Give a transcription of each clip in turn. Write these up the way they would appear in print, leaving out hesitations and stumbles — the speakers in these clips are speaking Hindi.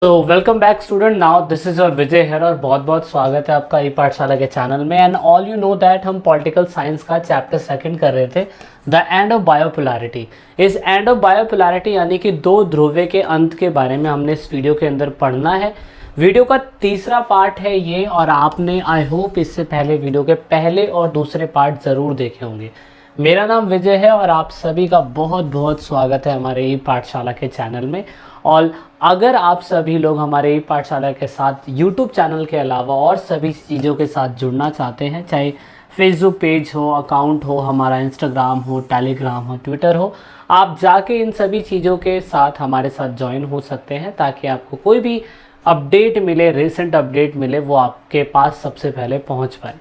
तो welcome back student. Now this is your Vijay here और बहुत बहुत स्वागत है आपका ई पाठशाला के चैनल में। And all you know that हम पॉलिटिकल साइंस का चैप्टर सेकंड कर रहे थे, द एंड ऑफ बायोपोलैरिटी। इस एंड ऑफ बायोपोलैरिटी यानी कि दो ध्रुवे के अंत के बारे में हमने इस वीडियो के अंदर पढ़ना है। वीडियो का तीसरा पार्ट है ये, और आपने आई होप इससे पहले वीडियो के पहले और दूसरे पार्ट ज़रूर देखे होंगे। मेरा नाम विजय है और आप सभी का बहुत बहुत स्वागत है हमारे ई पाठशाला के चैनल में। और अगर आप सभी लोग हमारे ई पाठशाला के साथ यूट्यूब चैनल के अलावा और सभी चीज़ों के साथ जुड़ना चाहते हैं, चाहे फेसबुक पेज हो, अकाउंट हो, हमारा इंस्टाग्राम हो, टेलीग्राम हो, ट्विटर हो, आप जाके इन सभी चीज़ों के साथ हमारे साथ ज्वाइन हो सकते हैं ताकि आपको कोई भी अपडेट मिले, रिसेंट अपडेट मिले, वो आपके पास सबसे पहले पहुंच पाए।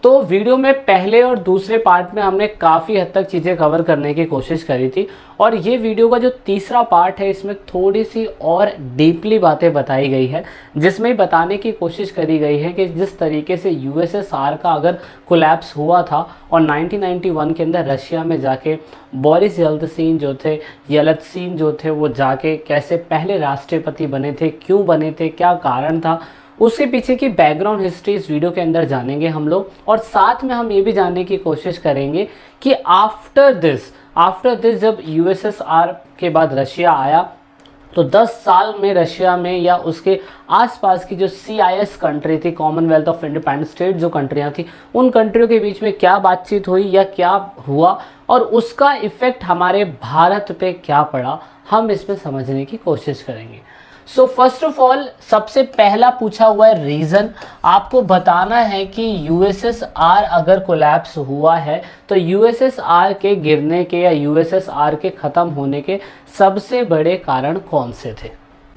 तो वीडियो में पहले और दूसरे पार्ट में हमने काफ़ी हद तक चीज़ें कवर करने की कोशिश करी थी, और ये वीडियो का जो तीसरा पार्ट है इसमें थोड़ी सी और डीपली बातें बताई गई है, जिसमें बताने की कोशिश करी गई है कि जिस तरीके से यूएसएसआर का अगर कोलैप्स हुआ था और 1991 के अंदर रशिया में जाके बोरिस येल्त्सिन जो थे वो जाके कैसे पहले राष्ट्रपति बने थे, क्यों बने थे, क्या कारण था, उसके पीछे की बैकग्राउंड हिस्ट्री इस वीडियो के अंदर जानेंगे हम लोग। और साथ में हम ये भी जानने की कोशिश करेंगे कि आफ्टर दिस जब यूएसएसआर के बाद रशिया आया तो 10 साल में रशिया में या उसके आसपास की जो CIS कंट्री थी, कॉमनवेल्थ ऑफ इंडिपेंडेंट स्टेट जो कंट्रियां थी, उन कंट्रियों के बीच में क्या बातचीत हुई या क्या हुआ और उसका इफ़ेक्ट हमारे भारत पे क्या पड़ा, हम इसमें समझने की कोशिश करेंगे। सो फर्स्ट ऑफ ऑल सबसे पहला पूछा हुआ है रीज़न, आपको बताना है कि यूएसएसआर अगर कोलैप्स हुआ है तो यूएसएसआर के गिरने के या यूएसएसआर के ख़त्म होने के सबसे बड़े कारण कौन से थे।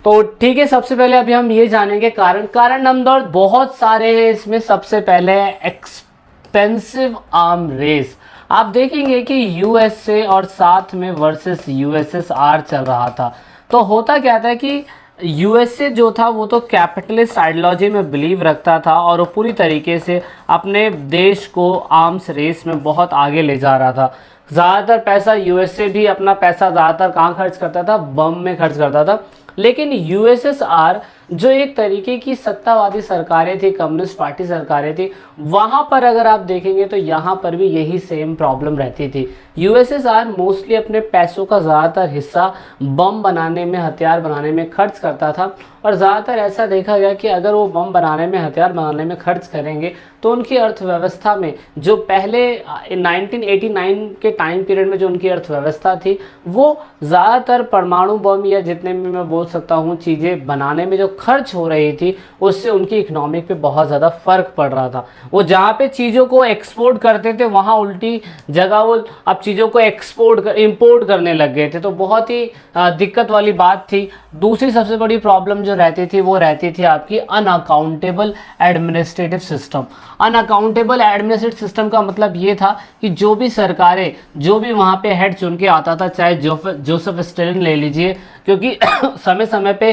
तो ठीक है, सबसे पहले अभी हम ये जानेंगे कारण नंबर बहुत सारे हैं। इसमें सबसे पहले एक्सपेंसिव आर्म रेस। आप देखेंगे कि यूएसए और साथ में वर्सेस यूएसएसआर चल रहा था। तो होता क्या था कि यूएसए जो था वो तो कैपिटलिस्ट आइडियोलॉजी में बिलीव रखता था और वो पूरी तरीके से अपने देश को आर्म्स रेस में बहुत आगे ले जा रहा था। ज़्यादातर पैसा यूएसए भी अपना पैसा ज़्यादातर कहाँ खर्च करता था, बम में खर्च करता था। लेकिन यूएसएसआर जो एक तरीके की सत्तावादी सरकारें थी, कम्युनिस्ट पार्टी सरकारें थी, वहाँ पर अगर आप देखेंगे तो यहाँ पर भी यही सेम प्रॉब्लम रहती थी। यूएसएसआर मोस्टली अपने पैसों का ज़्यादातर हिस्सा बम बनाने में, हथियार बनाने में खर्च करता था। और ज़्यादातर ऐसा देखा गया कि अगर वो बम बनाने में, हथियार बनाने में खर्च करेंगे तो उनकी अर्थव्यवस्था में जो पहले 1989 के टाइम पीरियड में जो उनकी अर्थव्यवस्था थी वो ज़्यादातर परमाणु बम या जितने भी मैं बोल सकता हूँ चीज़ें बनाने में जो खर्च हो रही थी उससे उनकी इकोनॉमिक पे बहुत ज़्यादा फ़र्क पड़ रहा था। वो जहाँ पे चीज़ों को एक्सपोर्ट करते थे वहाँ उल्टी जगह वो अब चीज़ों को इंपोर्ट करने लग गए थे। तो बहुत ही दिक्कत वाली बात थी। दूसरी सबसे बड़ी प्रॉब्लम जो रहती थी वो रहती थी आपकी unaccountable administrative system. Unaccountable administrative system का मतलब ये था कि जो भी सरकारें, जो भी वहाँ पे हेड चुन के आता था, चाहे जोसेफ स्टालिन ले लीजिए, क्योंकि समय समय पे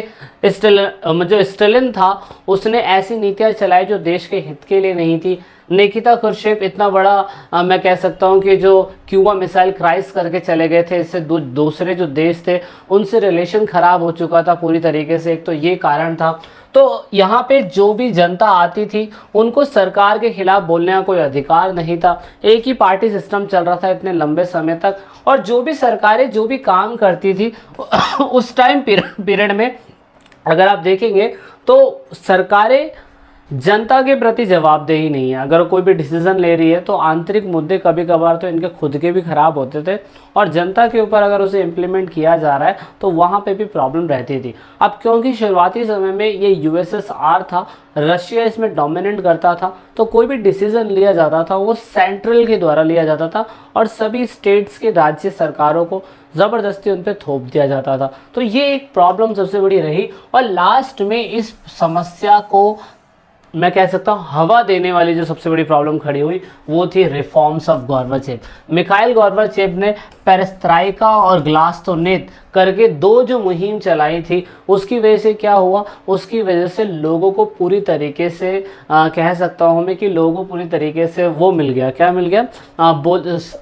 जो स्टालिन था उसने ऐसी नीतियाँ चलाई जो देश के हित के लिए नहीं थी। निकिता खुर्शेव इतना बड़ा मैं कह सकता हूँ कि जो क्यूबा मिसाइल क्राइस करके चले गए थे, इससे दूसरे जो देश थे उनसे रिलेशन ख़राब हो चुका था पूरी तरीके से। एक तो ये कारण था। तो यहाँ पे जो भी जनता आती थी उनको सरकार के खिलाफ बोलने का कोई अधिकार नहीं था। एक ही पार्टी सिस्टम चल रहा था इतने लंबे समय तक, और जो भी सरकारें जो भी काम करती थी उस टाइम पीरियड में अगर आप देखेंगे तो सरकारें जनता के प्रति जवाबदेही नहीं है। अगर कोई भी डिसीजन ले रही है तो आंतरिक मुद्दे कभी कभार तो इनके खुद के भी ख़राब होते थे, और जनता के ऊपर अगर उसे इम्प्लीमेंट किया जा रहा है तो वहाँ पे भी प्रॉब्लम रहती थी। अब क्योंकि शुरुआती समय में ये यूएसएसआर था, रशिया इसमें डोमिनेट करता था, तो कोई भी डिसीज़न लिया जाता था वो सेंट्रल के द्वारा लिया जाता था और सभी स्टेट्स के राज्य सरकारों को ज़बरदस्ती उन पर थोप दिया जाता था। तो ये एक प्रॉब्लम सबसे बड़ी रही। और लास्ट में इस समस्या को मैं कह सकता हूँ हवा देने वाली जो सबसे बड़ी प्रॉब्लम खड़ी हुई वो थी reforms of Gorbachev. Mikhail Gorbachev ने पेरेस्ट्राइका और ग्लास्तोनेत करके दो जो मुहिम चलाई थी, उसकी वजह से क्या हुआ, उसकी वजह से लोगों को पूरी तरीके से कह सकता हूँ मैं कि लोगों को पूरी तरीके से वो मिल गया, क्या मिल गया,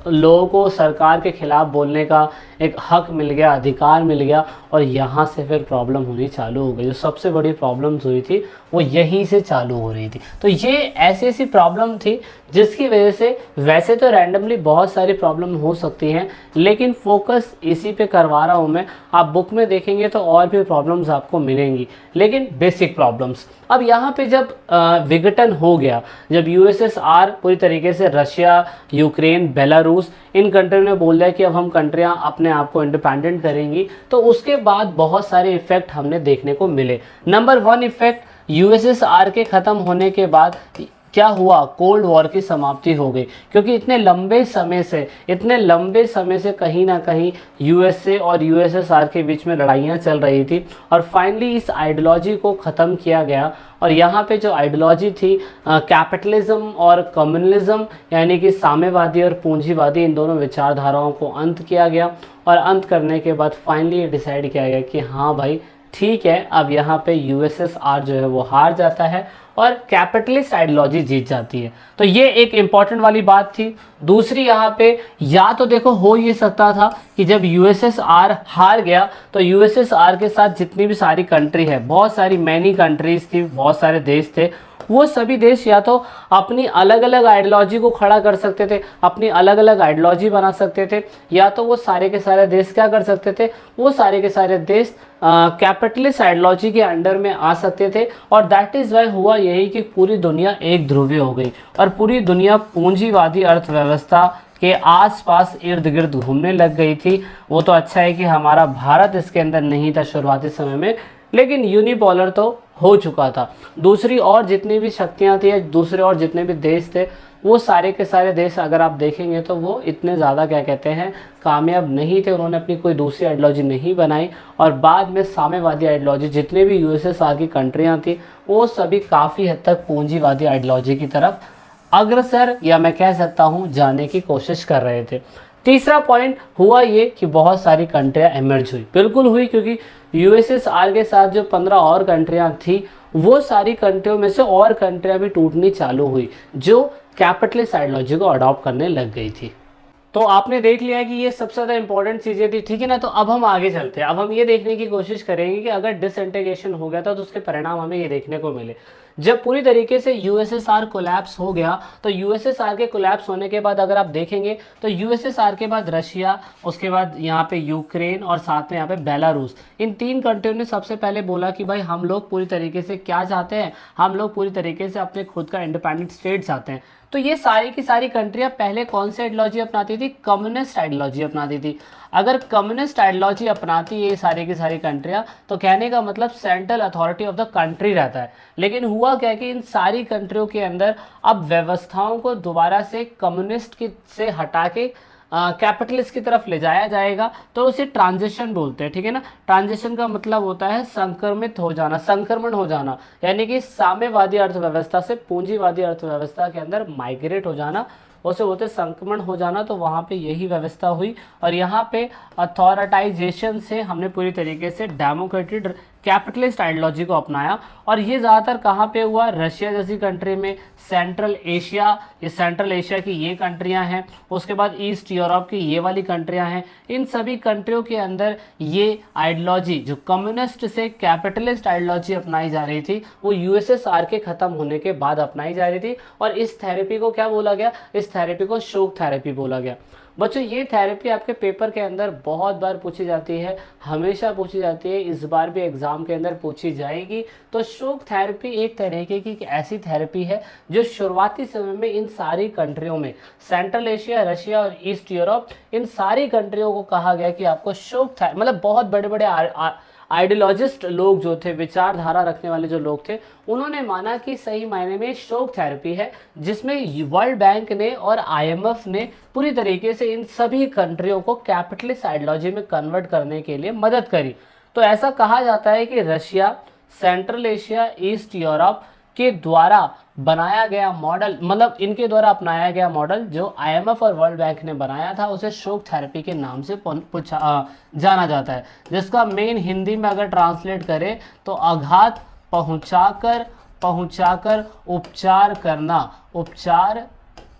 लोगों को सरकार के खिलाफ बोलने का एक हक मिल गया, अधिकार मिल गया। और यहाँ से फिर प्रॉब्लम होनी चालू हो गई। जो सबसे बड़ी प्रॉब्लम्स हुई थी वो यहीं से चालू हो रही थी। तो ये ऐसी ऐसी प्रॉब्लम थी जिसकी वजह से, वैसे तो रैंडमली बहुत सारी प्रॉब्लम हो सकती हैं, लेकिन फोकस इसी पे करवा रहा हूँ मैं। आप बुक में देखेंगे तो और भी प्रॉब्लम्स आपको मिलेंगी, लेकिन बेसिक प्रॉब्लम्स। अब यहाँ पे जब विघटन हो गया, जब यूएसएसआर पूरी तरीके से रशिया, यूक्रेन, बेलारूस इन कंट्रियों ने बोल दिया कि अब हम कंट्रियाँ अपने आप को इंडिपेंडेंट करेंगी, तो उसके बाद बहुत सारे इफेक्ट हमने देखने को मिले। नंबर 1 इफेक्ट, यूएसएसआर के ख़त्म होने के बाद क्या हुआ, कोल्ड वॉर की समाप्ति हो गई। क्योंकि इतने लंबे समय से कहीं ना कहीं यूएसए और यूएसएसआर के बीच में लड़ाइयाँ चल रही थी, और फाइनली इस आइडियोलॉजी को ख़त्म किया गया। और यहाँ पे जो आइडियोलॉजी थी कैपिटलिज्म और कम्युनलिज्म, यानी कि साम्यवादी और पूंजीवादी, इन दोनों विचारधाराओं को अंत किया गया। और अंत करने के बाद फाइनली ये डिसाइड किया गया कि हाँ भाई ठीक है, अब यहाँ पे यूएसएसआर जो है वो हार जाता है और कैपिटलिस्ट आइडियोलॉजी जीत जाती है। तो ये एक इम्पॉर्टेंट वाली बात थी। दूसरी यहाँ पे, या तो देखो हो ये सकता था कि जब यूएसएसआर हार गया तो यूएसएसआर के साथ जितनी भी सारी कंट्री है, बहुत सारी मैनी कंट्रीज थी, बहुत सारे देश थे, वो सभी देश या तो अपनी अलग अलग आइडियोलॉजी को खड़ा कर सकते थे, अपनी अलग अलग आइडियोलॉजी बना सकते थे, या तो वो सारे के सारे देश क्या कर सकते थे, वो सारे के सारे देश कैपिटलिस्ट आइडियोलॉजी के अंडर में आ सकते थे। और दैट इज़ वाई हुआ यही कि पूरी दुनिया एक ध्रुवीय हो गई और पूरी दुनिया पूंजीवादी अर्थव्यवस्था के आसपास इर्द गिर्द घूमने लग गई थी। वो तो अच्छा है कि हमारा भारत इसके अंदर नहीं था शुरुआती समय में, लेकिन यूनिपोलर तो हो चुका था। दूसरी और जितनी भी शक्तियाँ थी, दूसरे और जितने भी देश थे, वो सारे के सारे देश अगर आप देखेंगे तो वो इतने ज़्यादा क्या कहते हैं कामयाब नहीं थे। उन्होंने अपनी कोई दूसरी आइडियोलॉजी नहीं बनाई, और बाद में साम्यवादी आइडियोलॉजी, जितने भी यूएसएसआर की कंट्रियाँ थी, वो सभी काफ़ी हद तक पूंजीवादी आइडियोलॉजी की तरफ अग्रसर, या मैं कह सकता हूँ जाने की कोशिश कर रहे थे। तीसरा पॉइंट हुआ ये कि बहुत सारी कंट्रियाँ एमर्ज हुई, बिल्कुल हुई, क्योंकि यूएसएसआर के साथ जो 15 और कंट्रियाँ थी, वो सारी कंट्रियों में से और कंट्रियाँ भी टूटनी चालू हुई जो कैपिटलिस्ट आइडियोलॉजी को अडॉप्ट करने लग गई थी। तो आपने देख लिया कि ये सबसे ज़्यादा इंपॉर्टेंट चीज़ें थी, ठीक है ना। तो अब हम आगे चलते हैं। अब हम ये देखने की कोशिश करेंगे कि अगर डिसइंटीग्रेशन हो गया था तो उसके परिणाम हमें ये देखने को मिले। जब पूरी तरीके से यूएसएसआर कोलैप्स हो गया, तो यूएसएसआर के कोलैप्स होने के बाद अगर आप देखेंगे तो यूएसएसआर के बाद रशिया, उसके बाद यहाँ पे यूक्रेन और साथ में यहाँ पे बेलारूस, इन 3 कंट्रियों ने सबसे पहले बोला कि भाई हम लोग पूरी तरीके से क्या चाहते हैं, हम लोग पूरी तरीके से अपने खुद का इंडिपेंडेंट स्टेट चाहते हैं। तो ये सारी की सारी कंट्रियां पहले कौन सी आइडियोलॉजी अपनाती थी, कम्युनिस्ट आइडियोलॉजी अपनाती थी। अगर कम्युनिस्ट आइडियोलॉजी अपनाती ये सारी की सारी कंट्रियां, तो कहने का मतलब central authority of the country रहता है। लेकिन हुआ क्या कि इन सारी कंट्रियों के अंदर अब व्यवस्थाओं को दोबारा से कम्युनिस्ट की से हटा के कैपिटलिस्ट की तरफ ले जाया जाएगा, तो उसे ट्रांजिशन बोलते हैं, ठीक है ना। ट्रांजिशन का मतलब होता है संक्रमित हो जाना, संक्रमण हो जाना, यानी कि साम्यवादी अर्थव्यवस्था से पूंजीवादी अर्थव्यवस्था के अंदर माइग्रेट हो जाना, उसे बोलते संक्रमण हो जाना। तो वहाँ पे यही व्यवस्था हुई, और यहाँ पे अथॉरिटाइजेशन से हमने पूरी तरीके से डेमोक्रेटिक कैपिटलिस्ट आइडियोलॉजी को अपनाया। और ये ज़्यादातर कहाँ पे हुआ, रशिया जैसी कंट्री में, सेंट्रल एशिया, ये सेंट्रल एशिया की ये कंट्रियाँ हैं, उसके बाद ईस्ट यूरोप की ये वाली कंट्रियाँ हैं। इन सभी कंट्रियों के अंदर ये आइडियोलॉजी जो कम्युनिस्ट से कैपिटलिस्ट आइडियोलॉजी अपनाई जा रही थी, वो यूएसएसआर के ख़त्म होने के बाद अपनाई जा रही थी। और इस थेरेपी को क्या बोला गया, इस थेरेपी को शोक थेरेपी बोला गया। बच्चों ये थेरेपी आपके पेपर के अंदर बहुत बार पूछी जाती है, हमेशा पूछी जाती है, इस बार भी एग्जाम के अंदर पूछी जाएगी। तो शोक थेरेपी एक तरीके की ऐसी थेरेपी है जो शुरुआती समय में इन सारी कंट्रियों में, सेंट्रल एशिया, रशिया और ईस्ट यूरोप, इन सारी कंट्रियों को कहा गया कि आपको शोक थेरेपी, मतलब बहुत बड़े बड़े आइडियोलॉजिस्ट लोग जो थे, विचारधारा रखने वाले जो लोग थे, उन्होंने माना कि सही मायने में शोक थेरेपी है, जिसमें वर्ल्ड बैंक ने और आईएमएफ ने पूरी तरीके से इन सभी कंट्रियों को कैपिटलिस्ट आइडियोलॉजी में कन्वर्ट करने के लिए मदद करी। तो ऐसा कहा जाता है कि Russia, central Asia, east Europe, के द्वारा बनाया गया मॉडल, मतलब इनके द्वारा अपनाया गया मॉडल जो आईएमएफ और वर्ल्ड बैंक ने बनाया था, उसे शोक थेरेपी के नाम से जाना जाता है, जिसका मेन हिंदी में अगर ट्रांसलेट करें तो आघात पहुंचाकर उपचार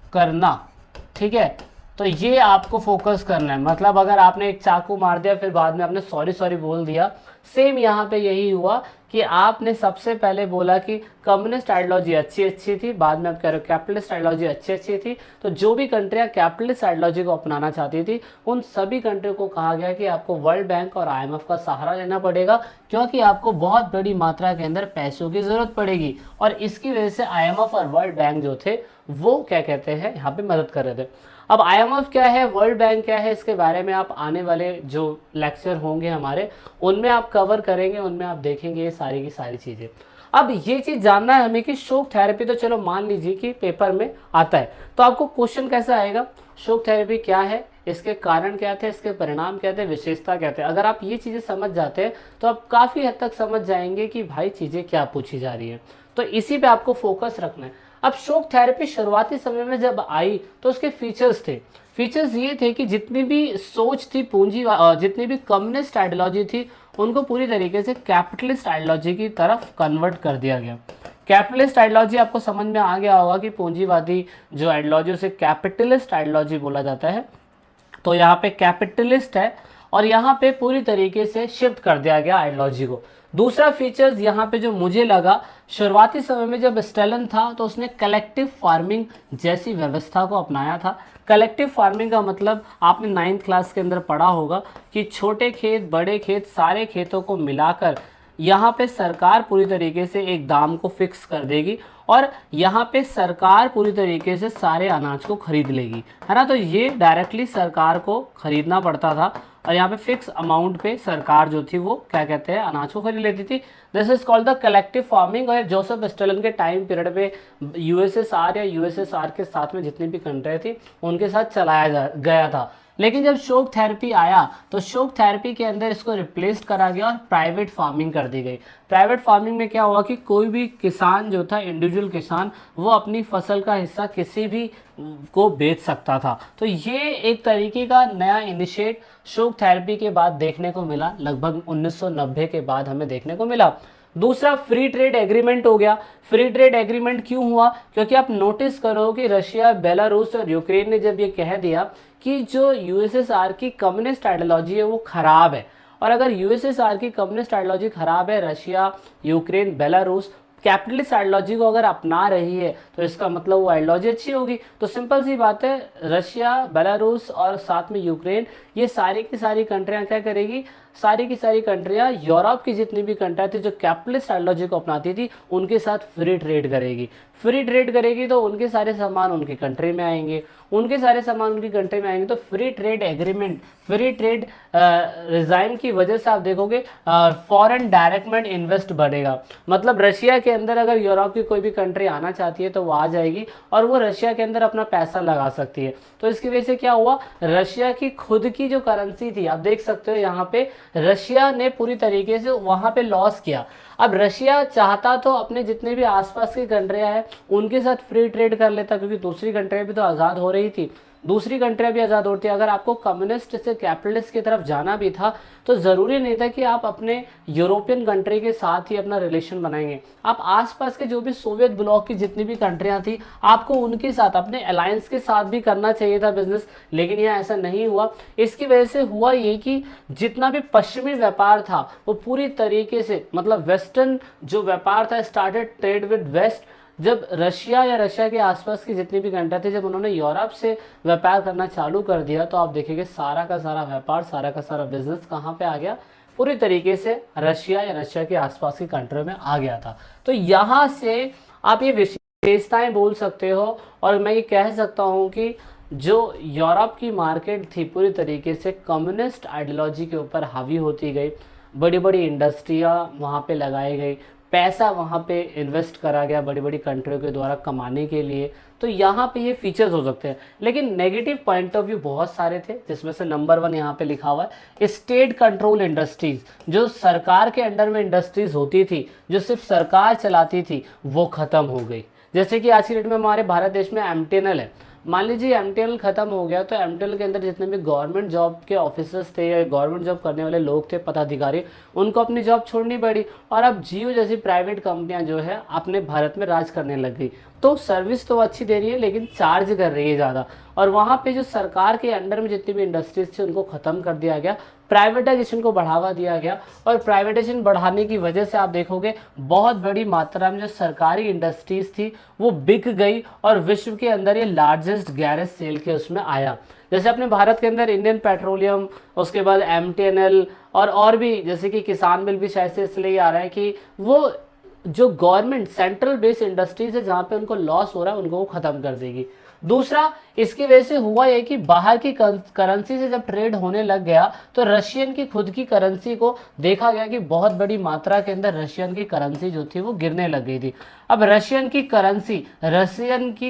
करना। ठीक है, तो ये आपको फोकस करना है। मतलब अगर आपने एक चाकू मार दिया फिर बाद में आपने सॉरी सॉरी बोल दिया, सेम यहाँ पे यही हुआ कि आपने सबसे पहले बोला कि कम्युनिस्ट आइडियोलॉजी अच्छी थी, बाद में आप कह रहे हो कैपिटलिस्ट आइडियोलॉजी अच्छी थी। तो जो भी कंट्रियां कैपिटलिस्ट आइडियोलॉजी को अपनाना चाहती थी उन सभी कंट्रियों को कहा गया कि आपको वर्ल्ड बैंक और आईएमएफ का सहारा लेना पड़ेगा, क्योंकि आपको बहुत बड़ी मात्रा के अंदर पैसों की ज़रूरत पड़ेगी। और इसकी वजह से आईएमएफ और वर्ल्ड बैंक जो थे वो क्या कहते हैं यहाँ पे मदद कर रहे थे। अब आईएमएफ क्या है, वर्ल्ड बैंक क्या है, इसके बारे में आप आने वाले जो लेक्चर होंगे हमारे उनमें आप कवर करेंगे, उनमें आप देखेंगे ये सारी की सारी चीज़ें। अब ये चीज़ जानना है हमें कि शोक थेरेपी तो चलो मान लीजिए कि पेपर में आता है, तो आपको क्वेश्चन कैसा आएगा, शोक थेरेपी क्या है, इसके कारण क्या थे, इसके परिणाम क्या थे, विशेषता क्या थे। अगर आप ये चीज़ें समझ जाते हैं तो आप काफ़ी हद तक समझ जाएंगे कि भाई चीज़ें क्या पूछी जा रही है। तो इसी पे आपको फोकस रखना है। अब शोक थेरेपी शुरुआती समय में जब आई तो उसके फीचर्स थे, फीचर्स ये थे कि जितनी भी सोच थी जितनी भी कम्युनिस्ट आइडियोलॉजी थी उनको पूरी तरीके से कैपिटलिस्ट आइडियोलॉजी की तरफ कन्वर्ट कर दिया गया। कैपिटलिस्ट आइडियोलॉजी आपको समझ में आ गया होगा कि पूंजीवादी जो आइडियोलॉजी उसे कैपिटलिस्ट आइडियोलॉजी बोला जाता है। तो यहाँ पे कैपिटलिस्ट है और यहाँ पे पूरी तरीके से शिफ्ट कर दिया गया आइडियोलॉजी को। दूसरा फीचर्स यहाँ पे जो मुझे लगा, शुरुआती समय में जब स्टेलिन था तो उसने कलेक्टिव फार्मिंग जैसी व्यवस्था को अपनाया था। कलेक्टिव फार्मिंग का मतलब आपने 9th क्लास के अंदर पढ़ा होगा कि छोटे खेत बड़े खेत सारे खेतों को मिलाकर यहाँ पे सरकार पूरी तरीके से एक दाम को फिक्स कर देगी और यहाँ पे सरकार पूरी तरीके से सारे अनाज को खरीद लेगी, है ना। तो ये डायरेक्टली सरकार को खरीदना पड़ता था और यहाँ पे फिक्स अमाउंट पे सरकार जो थी वो क्या कहते हैं अनाज को खरीद लेती थी। This is called the collective farming. और जोसेफ स्टेलिन के टाइम पीरियड में यूएसएसआर या यूएसएसआर के साथ में जितनी भी कंट्री थी उनके साथ चलाया गया था। लेकिन जब शोक थेरेपी आया तो शोक थेरेपी के अंदर इसको रिप्लेस करा गया और प्राइवेट फार्मिंग कर दी गई। प्राइवेट फार्मिंग में क्या हुआ कि कोई भी किसान जो था, इंडिविजुअल किसान, वो अपनी फसल का हिस्सा किसी भी को बेच सकता था। तो ये एक तरीके का नया इनिशिएट शोक थेरेपी के बाद देखने को मिला, लगभग 1990 के बाद हमें देखने को मिला। दूसरा फ्री ट्रेड एग्रीमेंट हो गया। फ्री ट्रेड एग्रीमेंट क्यों हुआ, क्योंकि आप नोटिस करो कि रशिया, बेलारूस और यूक्रेन ने जब ये कह दिया कि जो यूएसएसआर की कम्युनिस्ट आइडियोलॉजी है वो खराब है, और अगर यूएसएसआर की कम्युनिस्ट आइडियोलॉजी खराब है, Russia, Ukraine, Belarus capitalist ideology को अगर अपना रही है तो इसका मतलब वो आइडियोलॉजी अच्छी होगी। तो सिंपल सी बात है, रशिया, बेलारूस और साथ में यूक्रेन, ये सारी की सारी कंट्रियां क्या करेगी, सारी की सारी कंट्रियां यूरोप की जितनी भी कंट्रियां थी जो कैपिटलिस्ट आइडियोलॉजी को अपनाती थी उनके साथ फ्री ट्रेड करेगी। फ्री ट्रेड करेगी तो उनके सारे सामान उनकी कंट्री में आएंगे, उनके सारे सामान उनकी कंट्री में आएंगे। तो free trade agreement, free trade resign की वजह से आप देखोगे फॉरेन डायरेक्ट इन्वेस्ट बढ़ेगा। मतलब रशिया के अंदर अगर यूरोप की कोई भी कंट्री आना चाहती है तो वो आ जाएगी और वो रशिया के अंदर अपना पैसा लगा सकती है। तो इसकी वजह से क्या हुआ, रशिया की खुद की जो करेंसी थी, आप देख सकते हो यहाँ पे रशिया ने पूरी तरीके से वहाँ पे लॉस किया। अब रशिया चाहता तो अपने जितने भी आसपास की कंट्रियां हैं उनके साथ फ्री ट्रेड कर लेता, क्योंकि दूसरी कंट्रियां भी तो आज़ाद हो रही थी, दूसरी कंट्रियां भी आज़ाद होती है। अगर आपको कम्युनिस्ट से कैपिटलिस्ट की तरफ जाना भी था तो ज़रूरी नहीं था कि आप अपने यूरोपियन कंट्री के साथ ही अपना रिलेशन बनाएंगे। आप आसपास के जो भी सोवियत ब्लॉक की जितनी भी कंट्रियां थी आपको उनके साथ, अपने अलायंस के साथ भी करना चाहिए था बिजनेस, लेकिन यह ऐसा नहीं हुआ। इसकी वजह से हुआ ये कि जितना भी पश्चिमी व्यापार था वो पूरी तरीके से, मतलब वेस्टर्न जो व्यापार था, स्टार्टेड ट्रेड विद वेस्ट। जब रशिया या रशिया के आसपास की जितनी भी कंट्री थी, जब उन्होंने यूरोप से व्यापार करना चालू कर दिया तो आप देखेंगे सारा का सारा व्यापार, सारा का सारा बिजनेस कहाँ पे आ गया, पूरी तरीके से रशिया या रशिया के आसपास की कंट्री में आ गया था। तो यहाँ से आप ये विशेषताएं बोल सकते हो और मैं ये कह सकता हूँ कि जो यूरोप की मार्केट थी पूरी तरीके से कम्युनिस्ट आइडियोलॉजी के ऊपर हावी होती गई। बड़ी बड़ी इंडस्ट्रियाँ वहाँ पे लगाई गई, पैसा वहाँ पे इन्वेस्ट करा गया बड़ी बड़ी कंट्रियों के द्वारा कमाने के लिए। तो यहाँ पे ये फीचर्स हो सकते हैं, लेकिन नेगेटिव पॉइंट ऑफ व्यू बहुत सारे थे, जिसमें से नंबर 1 यहाँ पे लिखा हुआ है स्टेट कंट्रोल इंडस्ट्रीज। जो सरकार के अंडर में इंडस्ट्रीज होती थी, जो सिर्फ सरकार चलाती थी, वो ख़त्म हो गई। जैसे कि आज की डेट में हमारे भारत देश में एमटीएनएल है, मान लीजिए एमटीएनएल खत्म हो गया, तो एमटीएनएल के अंदर जितने भी गवर्नमेंट जॉब के ऑफिसर्स थे या गवर्नमेंट जॉब करने वाले लोग थे, पदाधिकारी, उनको अपनी जॉब छोड़नी पड़ी, और अब जियो जैसी प्राइवेट कंपनियां जो है अपने भारत में राज करने लग गई। तो सर्विस तो अच्छी दे रही है, लेकिन चार्ज कर रही है ज़्यादा, और वहाँ पे जो सरकार के अंडर में जितनी भी इंडस्ट्रीज थी उनको ख़त्म कर दिया गया, प्राइवेटाइजेशन को बढ़ावा दिया गया। और प्राइवेटाइजेशन बढ़ाने की वजह से आप देखोगे बहुत बड़ी मात्रा में जो सरकारी इंडस्ट्रीज थी वो बिक गई, और विश्व के अंदर ये लार्जेस्ट गैरेज सेल के उसमें आया। जैसे अपने भारत के अंदर इंडियन पेट्रोलियम, उसके बाद एमटीएनएल, और भी जैसे कि किसान बिल भी शायद से इसलिए आ रहा है कि वो जो गवर्नमेंट सेंट्रल बेस्ड इंडस्ट्रीज है जहाँ पे उनको लॉस हो रहा है उनको वो ख़त्म कर देगी। दूसरा, इसकी वजह से हुआ ये कि बाहर की करेंसी से जब ट्रेड होने लग गया, तो रशियन की खुद की करेंसी को देखा गया कि बहुत बड़ी मात्रा के अंदर रशियन की करेंसी जो थी वो गिरने लग गई थी। अब रशियन की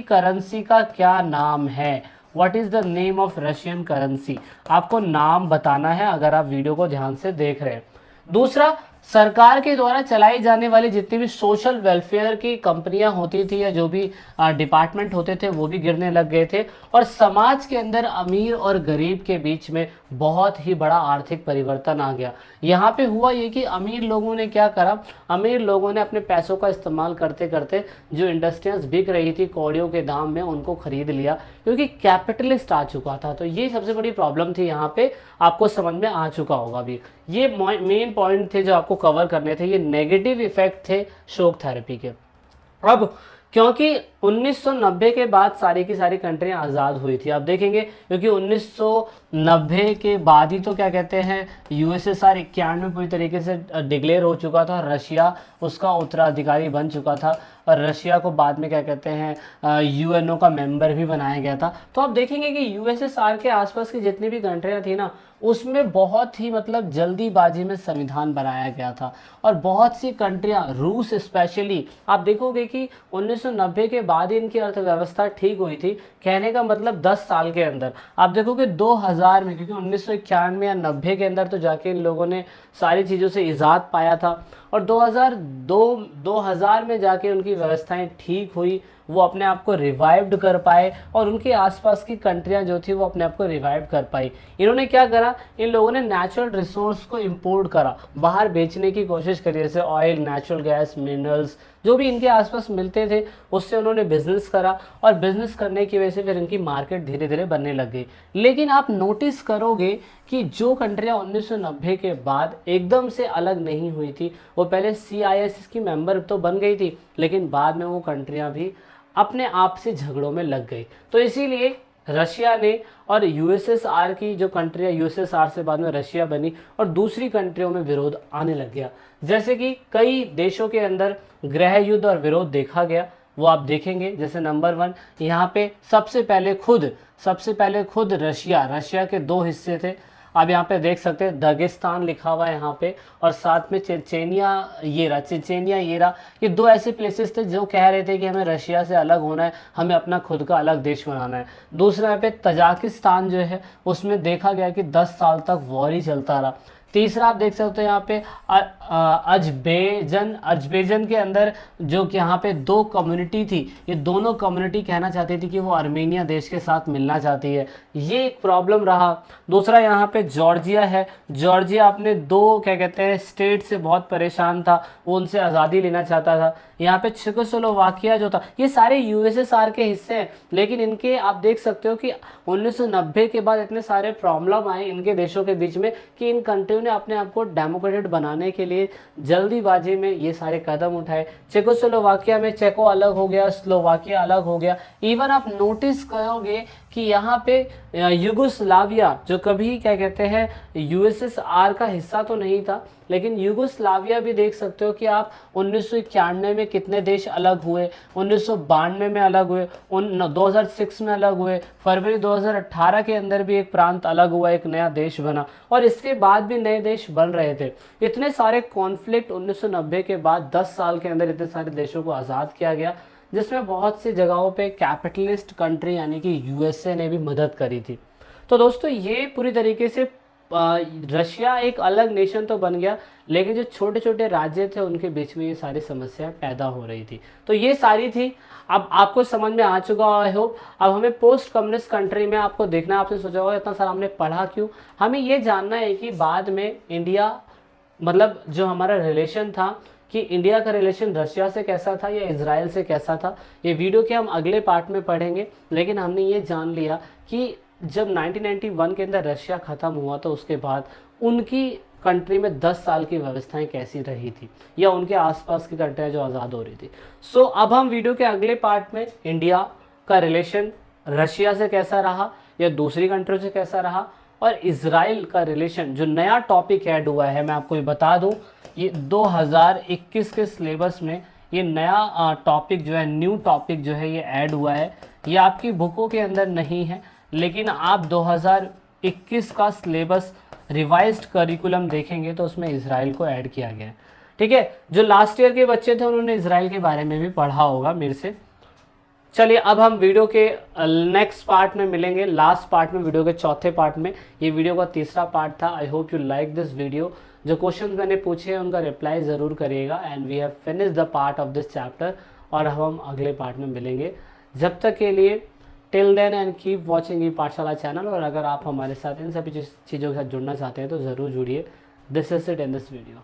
करेंसी का क्या नाम है? What is the name of Russian currency? आपको नाम बताना है अगर आप वीडियो को ध्यान से देख रहे हैं। दूसरा, सरकार के द्वारा चलाई जाने वाली जितनी भी सोशल वेलफेयर की कंपनियां होती थी या जो भी डिपार्टमेंट होते थे वो भी गिरने लग गए थे, और समाज के अंदर अमीर और गरीब के बीच में बहुत ही बड़ा आर्थिक परिवर्तन आ गया। यहाँ पे हुआ ये कि अमीर लोगों ने क्या करा, अमीर लोगों ने अपने पैसों का इस्तेमाल करते करते जो इंडस्ट्रियाज बिक रही थी कौड़ियों के दाम में, उनको खरीद लिया, क्योंकि कैपिटलिस्ट आ चुका था। तो ये सबसे बड़ी प्रॉब्लम थी, यहाँ पे आपको समझ में आ चुका होगा अभी। ये मेन पॉइंट थे जो आपको कवर करने थे, ये नेगेटिव इफेक्ट थे शॉक थेरेपी के। अब क्योंकि 1990 के बाद सारी की सारी कंट्रियां आज़ाद हुई थी, आप देखेंगे, क्योंकि 1990 के बाद ही तो क्या कहते हैं यूएसएसआर 91 में पूरी तरीके से डिक्लेयर हो चुका था, रशिया उसका उत्तराधिकारी बन चुका था, और रशिया को बाद में क्या कहते हैं यूएनओ का मेंबर भी बनाया गया था। तो आप देखेंगे कि यूएसएसआर के आसपास की जितनी भी कंट्रियां थी ना, उसमें बहुत ही मतलब जल्दीबाजी में संविधान बनाया गया था, और बहुत सी कंट्रियां, रूस स्पेशली, आप देखोगे कि 1990 के बाद ही इनकी अर्थव्यवस्था ठीक हुई थी। कहने का मतलब 10 साल के अंदर आप देखोगे 2000 में, क्योंकि 1991 या 90 के अंदर तो जाके इन लोगों ने सारी चीज़ों से इजाद पाया था, और 2000 में जाके उनकी व्यवस्थाएं ठीक हुई, वो अपने आप को रिवाइव्ड कर पाए, और उनके आसपास की कंट्रियां जो थी वो अपने आप को रिवाइव कर पाई। इन्होंने क्या करा, इन लोगों ने नेचुरल रिसोर्स को इंपोर्ट करा, बाहर बेचने की कोशिश करी, जैसे ऑयल, नेचुरल गैस, मिनरल्स, जो भी इनके आसपास मिलते थे उससे उन्होंने बिजनेस करा, और बिजनेस करने की वजह से फिर इनकी मार्केट धीरे धीरे बनने लग गई। लेकिन आप नोटिस करोगे कि जो कंट्रियां 1990 के बाद एकदम से अलग नहीं हुई थी, वो पहले CIS की मेंबर तो बन गई थी, लेकिन बाद में वो कंट्रियां भी अपने आप से झगड़ों में लग गई। तो इसीलिए रशिया ने, और यूएसएसआर की जो कंट्री है, यूएसएसआर से बाद में रशिया बनी, और दूसरी कंट्रियों में विरोध आने लग गया। जैसे कि कई देशों के अंदर गृह युद्ध और विरोध देखा गया, वो आप देखेंगे। जैसे नंबर 1 यहाँ पे सबसे पहले खुद रशिया के 2 हिस्से थे। आप यहाँ पे देख सकते हैं दागिस्तान लिखा हुआ है यहाँ पे, और साथ में चेचेनिया येरा, ये 2 ऐसे प्लेसेस थे जो कह रहे थे कि हमें रशिया से अलग होना है, हमें अपना खुद का अलग देश बनाना है। दूसरा यहाँ पे तजाकिस्तान जो है, उसमें देखा गया कि 10 साल तक वॉर ही चलता रहा। तीसरा आप देख सकते हो यहाँ पे अजबेजन के अंदर जो कि यहाँ पे 2 कम्युनिटी थी, ये दोनों कम्युनिटी कहना चाहती थी कि वो आर्मेनिया देश के साथ मिलना चाहती है, ये एक प्रॉब्लम रहा। दूसरा यहाँ पे जॉर्जिया है, जॉर्जिया अपने 2 क्या कहते हैं स्टेट से बहुत परेशान था, वो उनसे आज़ादी लेना चाहता था। यहाँ पे चेकोस्लोवाकिया जो था, ये सारे यूएसएसआर के हिस्से हैं, लेकिन इनके आप देख सकते हो कि 1990 के बाद इतने सारे प्रॉब्लम आए इनके देशों के बीच में कि इन कंट्रियों ने अपने आप को डेमोक्रेटेड बनाने के लिए जल्दीबाजी में ये सारे कदम उठाए। चेकोस्लोवाकिया में चेको अलग हो गया, स्लोवाकिया अलग हो गया। इवन आप नोटिस करोगे कि यहाँ पे युगोस्लाविया जो कभी क्या कहते हैं यूएसएसआर का हिस्सा तो नहीं था, लेकिन यूगोस्लाविया भी देख सकते हो कि आप 1991 में कितने देश अलग हुए, 1992 में अलग हुए, 2006 में अलग हुए, फरवरी 2018 के अंदर भी एक प्रांत अलग हुआ, एक नया देश बना, और इसके बाद भी नए देश बन रहे थे। इतने सारे कॉन्फ्लिक्ट 1990 के बाद 10 साल के अंदर इतने सारे देशों को आज़ाद किया गया, जिसमें बहुत सी जगहों पे कैपिटलिस्ट कंट्री यानी कि यूएसए ने भी मदद करी थी। तो दोस्तों ये पूरी तरीके से रशिया एक अलग नेशन तो बन गया, लेकिन जो छोटे छोटे राज्य थे उनके बीच में ये सारी समस्याएं पैदा हो रही थी। तो ये सारी थी, अब आपको समझ में आ चुका आई होप। अब हमें पोस्ट कम्युनिस्ट कंट्री में आपको देखना, आपने सोचा होगा इतना सारा हमने पढ़ा क्यों, हमें ये जानना है कि बाद में इंडिया, मतलब जो हमारा रिलेशन था, कि इंडिया का रिलेशन रशिया से कैसा था या इजराइल से कैसा था, ये वीडियो के हम अगले पार्ट में पढ़ेंगे। लेकिन हमने ये जान लिया कि जब 1991 के अंदर रशिया ख़त्म हुआ तो उसके बाद उनकी कंट्री में 10 साल की व्यवस्थाएं कैसी रही थी, या उनके आसपास की कंट्रियाँ जो आज़ाद हो रही थी। सो अब हम वीडियो के अगले पार्ट में इंडिया का रिलेशन रशिया से कैसा रहा या दूसरी कंट्री से कैसा रहा, और इजराइल का रिलेशन जो नया टॉपिक ऐड हुआ है, मैं आपको ये बता दूं, ये 2021 के सिलेबस में ये नया टॉपिक जो है, न्यू टॉपिक जो है ये ऐड हुआ है। ये आपकी बुकों के अंदर नहीं है, लेकिन आप 2021 का सिलेबस रिवाइज्ड करिकुलम देखेंगे तो उसमें इजराइल को ऐड किया गया है। ठीक है, जो लास्ट ईयर के बच्चे थे उन्होंने इजराइल के बारे में भी पढ़ा होगा मेरे से। चलिए अब हम वीडियो के नेक्स्ट पार्ट में मिलेंगे, लास्ट पार्ट में, वीडियो के चौथे पार्ट में। ये वीडियो का तीसरा पार्ट था। I hope you like this video. जो क्वेश्चंस मैंने पूछे हैं उनका रिप्लाई ज़रूर करिएगा। And we have finish the part of this chapter, और हम अगले पार्ट में मिलेंगे। जब तक के लिए till then and keep watching e Pathshala channel. और अगर आप हमारे साथ इन सभी चीज़ों के साथ जुड़ना चाहते हैं तो ज़रूर जुड़िए। This is it in this video.